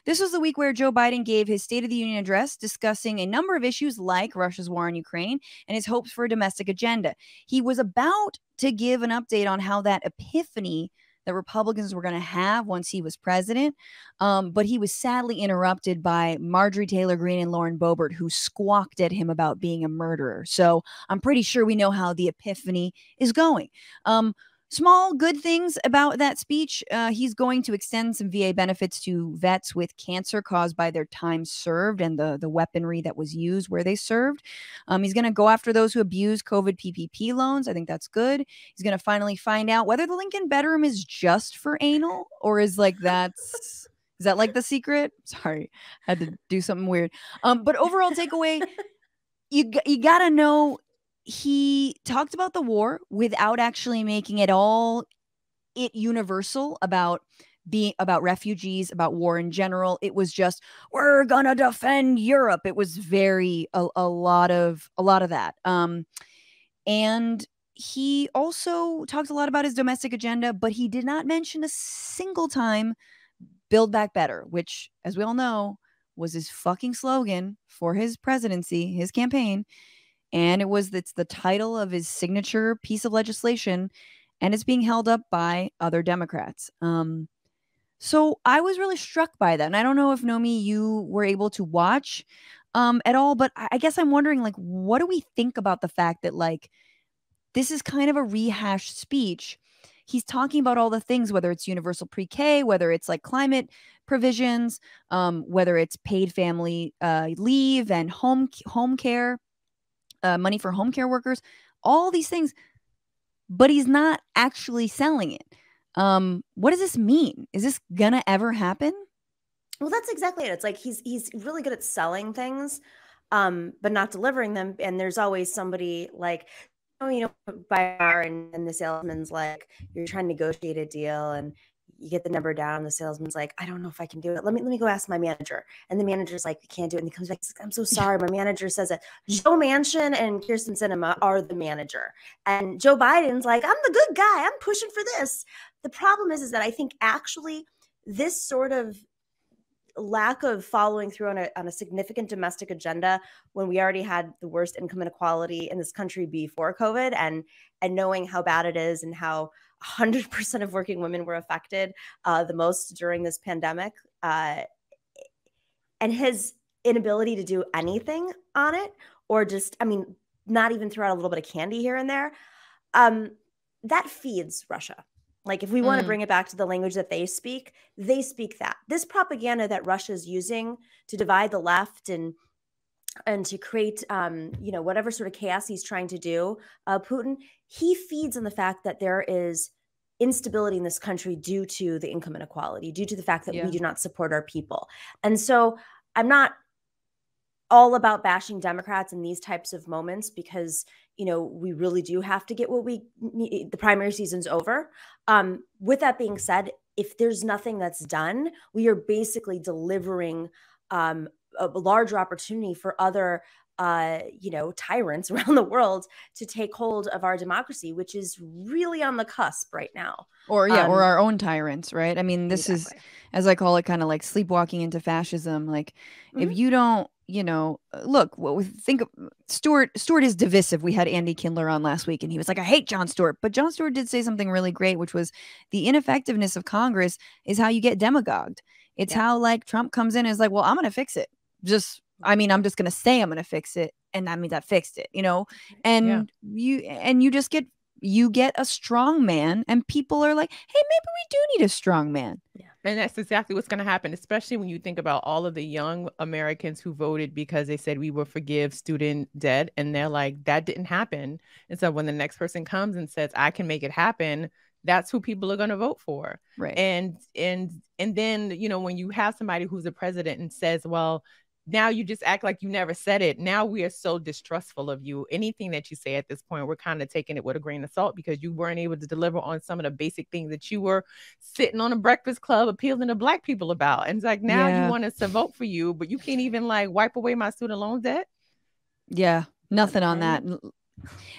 This was the week where Joe Biden gave his State of the Union address discussing a number of issues like Russia's war on Ukraine and his hopes for a domestic agenda. He was about to give an update on how that epiphany that Republicans were going to have once he was president. But he was sadly interrupted by Marjorie Taylor Greene and Lauren Boebert, who squawked at him about being a murderer. So I'm pretty sure we know how the epiphany is going. Small good things about that speech. He's going to extend some VA benefits to vets with cancer caused by their time served and the weaponry that was used where they served. He's going to go after those who abuse COVID PPP loans. I think that's good. He's going to finally find out whether the Lincoln bedroom is just for anal or is like is that like the secret? Sorry, I had to do something weird. But overall takeaway, you got to know, he talked about the war without actually making it all universal about refugees, about war in general. It was just, we're gonna defend Europe. It was very a lot of that. And he also talked a lot about his domestic agenda, but he did not mention a single time Build Back Better, which, as we all know, was his fucking slogan for his presidency, his campaign. And it's the title of his signature piece of legislation, and it's being held up by other Democrats. So I was really struck by that. And I don't know if, Nomi, you were able to watch at all, but I guess I'm wondering, like, what do we think about the fact that, like, this is kind of a rehashed speech? He's talking about all the things, whether it's universal pre-K, whether it's like climate provisions, whether it's paid family leave and home care. Money for home care workers, all these things, but he's not actually selling it. What does this mean? Is this gonna ever happen? Well, that's exactly it. It's like he's really good at selling things, but not delivering them. And there's always somebody like, by bar, and the salesman's like, you're trying to negotiate a deal, and you get the number down. The salesman's like, I don't know if I can do it. Let me go ask my manager. And the manager's like, you can't do it. And he comes back, I'm so sorry. My manager says that Joe Manchin and Kirsten Sinema are the manager. And Joe Biden's like, I'm the good guy. I'm pushing for this. The problem is that I think actually this sort of lack of following through on a significant domestic agenda when we already had the worst income inequality in this country before COVID, and knowing how bad it is and how 100% of working women were affected the most during this pandemic, and his inability to do anything on it, or just, not even throw out a little bit of candy here and there, that feeds Russia. Like, if we want to bring it back to the language that they speak that. This propaganda that Russia's using to divide the left and to create, whatever sort of chaos he's trying to do, Putin, he feeds on the fact that there is instability in this country due to the income inequality, due to the fact that we do not support our people. And so I'm not all about bashing Democrats in these types of moments, because, we really do have to get what we need. The primary season's over. With that being said, if there's nothing that's done, we are basically delivering a larger opportunity for other tyrants around the world to take hold of our democracy, which is really on the cusp right now. Or our own tyrants, right? I mean, this is, as I call it, kind of like sleepwalking into fascism. Like, if you don't, look, what we think of Stewart is divisive. We had Andy Kindler on last week, and he was like, I hate Jon Stewart. But Jon Stewart did say something really great, which was the ineffectiveness of Congress is how you get demagogued. It's how, like, Trump comes in and is like, well, I'm going to fix it. I'm just going to say I'm going to fix it, and that means I fixed it, and you just get a strong man, and people are like, hey, maybe we do need a strong man. Yeah. And that's exactly what's going to happen, especially when you think about all of the young Americans who voted because they said we will forgive student debt, and they're like, that didn't happen. And so when the next person comes and says, I can make it happen, that's who people are going to vote for. Right. And then, when you have somebody who's a president and says, well, now you just act like you never said it. Now we are so distrustful of you. Anything that you say at this point, we're kind of taking it with a grain of salt, because you weren't able to deliver on some of the basic things that you were sitting on a Breakfast Club appealing to Black people about. And it's like, now you want us to vote for you, but you can't even, like, wipe away my student loan debt. Yeah, nothing on that.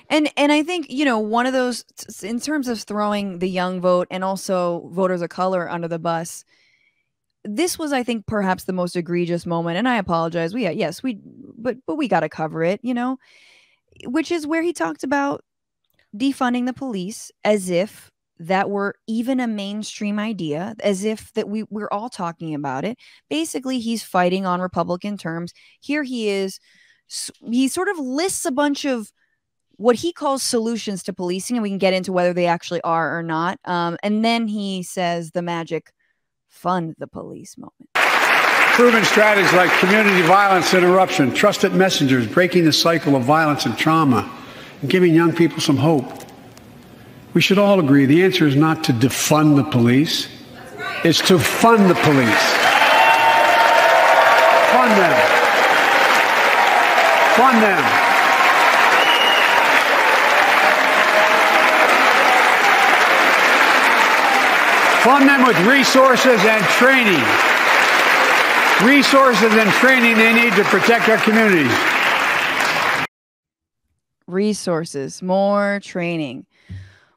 And I think, one of those, in terms of throwing the young vote and also voters of color under the bus, this was, I think, perhaps the most egregious moment, and I apologize. But we got to cover it, you know, which is where he talked about defunding the police as if that were even a mainstream idea, as if that we're all talking about it. Basically, he's fighting on Republican terms. Here he is. He sort of lists a bunch of what he calls solutions to policing, and we can get into whether they actually are or not. And then he says the magic fund the police moment. Proven strategies like community violence interruption, trusted messengers, breaking the cycle of violence and trauma, and giving young people some hope. We should all agree the answer is not to defund the police. It's to fund the police. Fund them. Fund them. Fund them with resources and training. Resources and training they need to protect our communities. Resources, more training.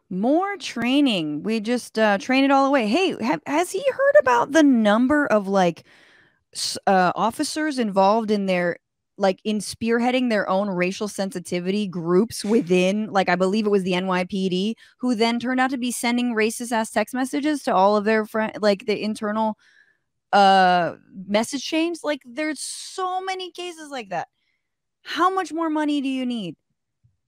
More training. We just train it all away. Hey, has he heard about the number of like officers involved in their in spearheading their own racial sensitivity groups within, like, I believe it was the NYPD, who then turned out to be sending racist ass text messages to all of their friends, like the internal message chains? Like, there's so many cases like that. How much more money do you need?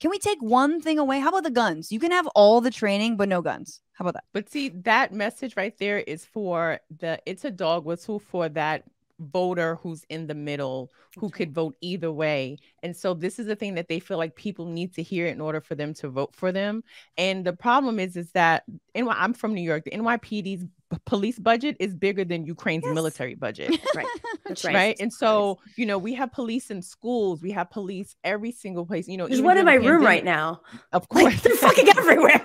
Can we take one thing away? How about the guns? You can have all the training, but no guns. How about that? But see, that message right there is for it's a dog whistle for that voter who's in the middle, who could vote either way. And so this is the thing that they feel like people need to hear in order for them to vote for them. And the problem is that I'm from New York. The NYPD's police budget is bigger than Ukraine's military budget. Right. That's right. Right. And so, you know, we have police in schools. We have police every single place. You know, there's one in my room right now. Of course. Like, they're fucking everywhere.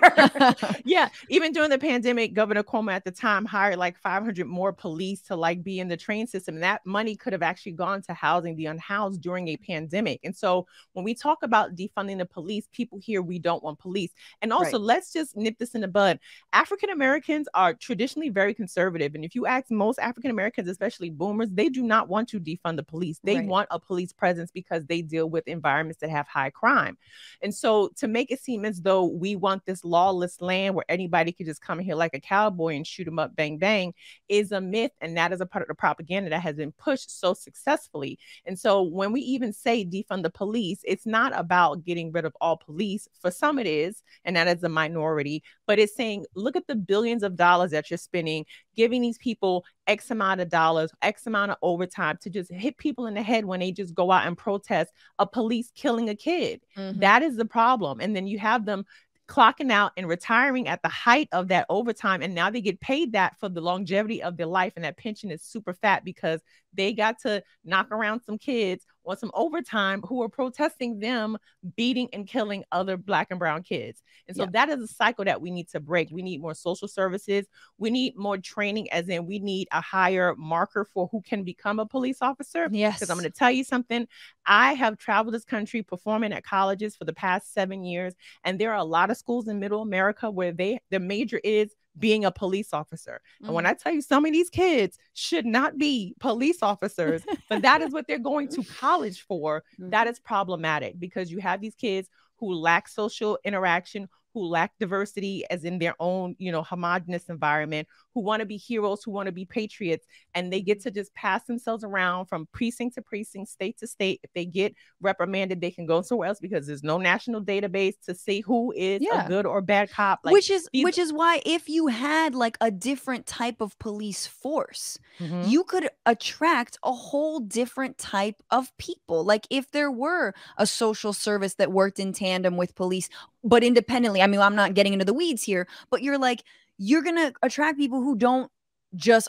Yeah. Even during the pandemic, Governor Cuomo at the time hired like 500 more police to like be in the train system. And that money could have actually gone to housing the unhoused during a pandemic. And so when we talk about defunding the police, people hear we don't want police. And also, let's just nip this in the bud. African Americans are traditionally very conservative. And if you ask most African Americans, especially boomers, they do not want to defund the police. They want a police presence because they deal with environments that have high crime. And so to make it seem as though we want this lawless land where anybody could just come in here like a cowboy and shoot them up, bang, bang, is a myth. And that is a part of the propaganda that has been pushed so successfully. And so when we even say defund the police, it's not about getting rid of all police. For some it is, and that is a minority, but it's saying, look at the billions of dollars that you're spending, giving these people X amount of dollars, X amount of overtime to just hit people in the head when they just go out and protest a police killing a kid. That is the problem. And then you have them clocking out and retiring at the height of that overtime. And now they get paid that for the longevity of their life. And that pension is super fat because they got to knock around some kids on some overtime who are protesting them beating and killing other Black and brown kids. And so that is a cycle that we need to break. We need more social services. We need more training, as in we need a higher marker for who can become a police officer. Yes. Because I'm going to tell you something. I have traveled this country performing at colleges for the past 7 years. And there are a lot of schools in middle America where the major is being a police officer. And when I tell you, some of these kids should not be police officers, but that is what they're going to college for. That is problematic because you have these kids who lack social interaction, who lack diversity as in their own, you know, homogenous environment, who want to be heroes, who want to be patriots, and they get to just pass themselves around from precinct to precinct, state to state. If they get reprimanded, they can go somewhere else because there's no national database to see who is a good or bad cop. Like, which is why if you had like a different type of police force, you could attract a whole different type of people. Like if there were a social service that worked in tandem with police, but independently. I mean, I'm not getting into the weeds here, but you're going to attract people who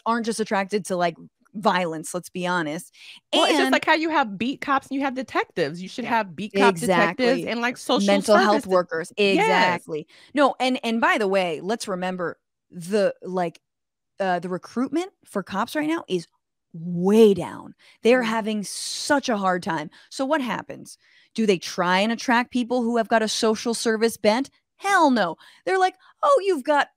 aren't just attracted to like violence, let's be honest. Well, it's just like how you have beat cops and you have detectives. You should have beat cop detectives and like social mental health services. workers. Exactly. Yes. No, and by the way, let's remember the recruitment for cops right now is way down. They're having such a hard time. So what happens? Do they try and attract people who have got a social service bent? Hell no. They're like, oh, you've got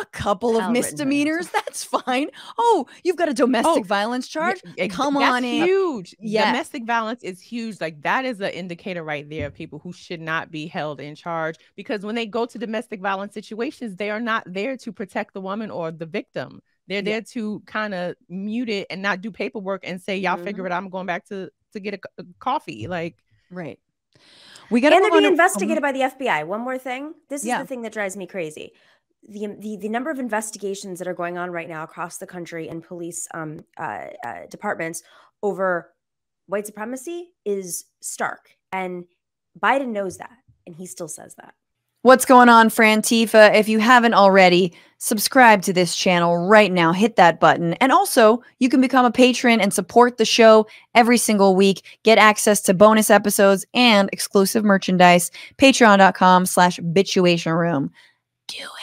a couple of Well written misdemeanors. That's fine. Oh, you've got a domestic violence charge. Come on in. Huge. Yeah. Domestic violence is huge. Like that is an indicator right there of people who should not be held in charge, because when they go to domestic violence situations, they are not there to protect the woman or the victim. They're there to kind of mute it and not do paperwork and say, y'all figure it out. I'm going back to get a coffee. Like, right. We got to be investigated by the FBI. One more thing. This is the thing that drives me crazy. The number of investigations that are going on right now across the country in police departments over white supremacy is stark. And Biden knows that. And he still says that. What's going on, Frantifa? If you haven't already, subscribe to this channel right now. Hit that button. And also, you can become a patron and support the show every single week. Get access to bonus episodes and exclusive merchandise. Patreon.com/bitchuation room. Do it.